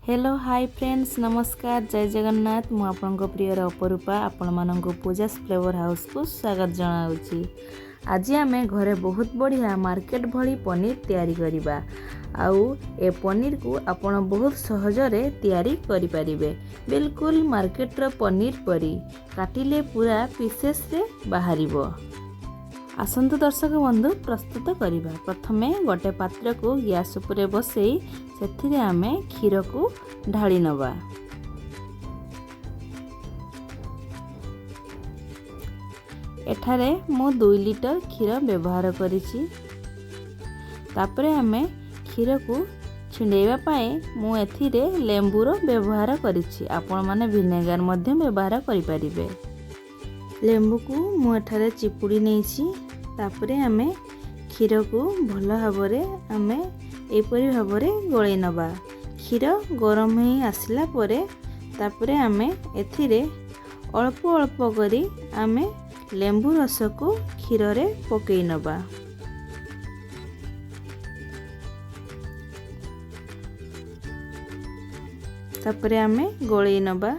Hello hi friends नमस्कार जय जगन्नाथ मु आपनको प्रियर अपरूपा आपण माननको पूजा फ्लेवर हाउस को स्वागत जनाउछि। आज आमे घरे बहुत बढ़िया मार्केट भली पनीर तैयारी करिबा आउ ए पनीर को आपण बहुत सहजरे तैयारी करि परिबे। बिल्कुल मार्केट रो पनीर परी काटिले पूरा पीसेस रे बाहरिबो। आसंतु दर्शक बंधु प्रस्तुत करिबा। प्रथमे गोटे पात्र को गैस उपरे बसई सेथिरे आमे क्षीर को ढाली नबा। एठारे मु 2 लिटर क्षीर व्यवहार करिछि। तापरे आमे क्षीर को छिंडेइबा पाए मु एथिरे लेंबूर व्यवहार करिछि। आपण माने विनेगर मध्य व्यवहार करि परिबे। लेंबू को मु एठारे चिपुड़ी नेछि। तापरे आमे क्षीर को भल भाबरे आमे एपरी भाबरे गोळै नबा। क्षीर गरम ही आसिला परे तापरे आमे एथिरे अल्प अल्प करी आमे लेंबू रस को क्षीर रे पकई नबा। तापरे आमे गोळै नबा।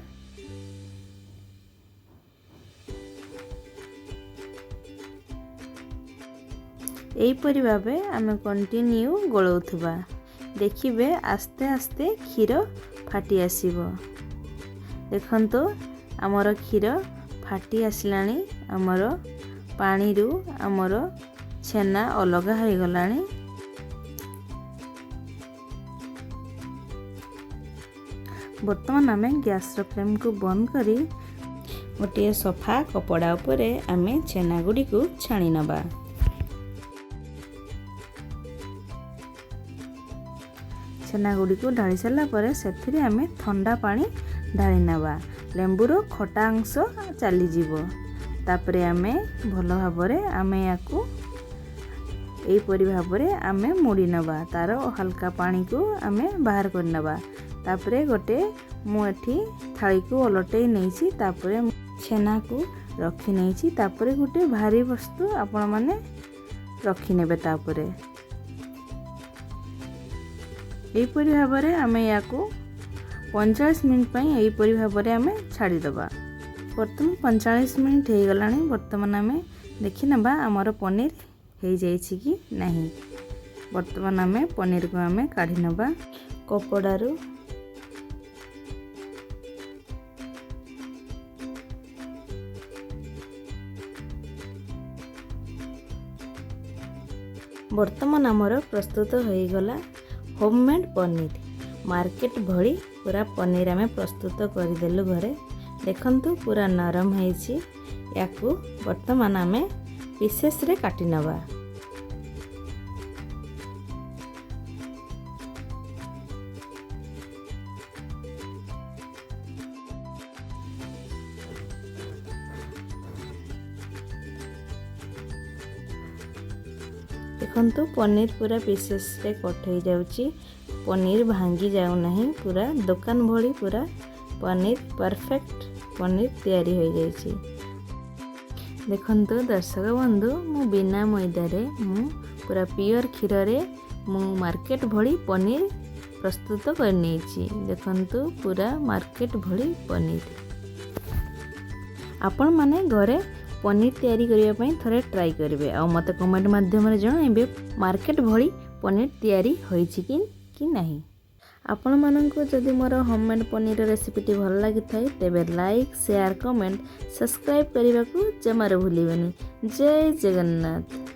एहीपरि भावे आमे कंटिन्यू गोलौथबा। देखिबे आस्ते आस्ते क्षीर फाटी आसीबो। देखंतो हमर क्षीर फाटी आसिलानी। हमर पानी रु हमर छेना अलग हो गलानी। वर्तमान आमे गैस रो फ्लेम को बंद करी गोटे सफा कपड़ा उपरे आमे छेना गुडी को छाणी नबा। छेना गुडी को ढाली सारा पर सेथिरे आमे ठंडा पानी ढाली नबा। लेंबूर खटा अंश चली जीवो। तापरे आमे भल भाबरे आमे याकू एई परि भाबरे आमे मुड़ी नबा। तार हल्का पानी को आमे बाहर कर नबा। तापरे गोटे मु एठी थाली को ओलटेई नेछि। तापरे छेना को रखी नेछि। तापरे गोटे भारी वस्तु आपण माने रखी नेबे। तापरे एहीपरि भाबरे आमे याकू 45 मिनिट पई एहीपरि भाबरे आमे छाड़ी दबा। वर्तमान 45 मिनिट हे गलानी। वर्तमान आमे देखि नबा हमर पनीर हे जाइछि कि नाही। वर्तमान आमे पनीर को आमे काढी नबा कपड़ारू। वर्तमान आमर प्रस्तुत हो गला होममेड पनीर। मार्केट भली पूरा पनीर आमे प्रस्तुत करदेलु घरे। देखंतु पूरा नरम होईछि। याकू वर्तमान आमे पीसेस रे काटी नबा। देखंतु पनीर पूरा पीसेस रे कट हो जाउची। पनीर भांगी जाउ नहीं। पूरा दुकान भली पूरा पनीर परफेक्ट पनीर तैयारी हो जाइछि। देखंतु दर्शक बंधु मु बिना मैदा रे मु पूरा प्योर क्षीर रे मु मार्केट भली पनीर प्रस्तुत कर नेछि। देखंतु पूरा मार्केट भली पनीर। आपण माने घरे पनीर तैयारी करिया पई थरे ट्राई करिवे आ मते कमेंट माध्यम रे जणाइबे मार्केट भली पनीर तैयारी होईछि कि नाही। आपण माननको जदि मोर होममेड पनीर रेसिपीटी भल लागि थाई तेबे लाइक शेयर कमेंट सब्सक्राइब करने को जमार भूलिबेनी। जय जगन्नाथ।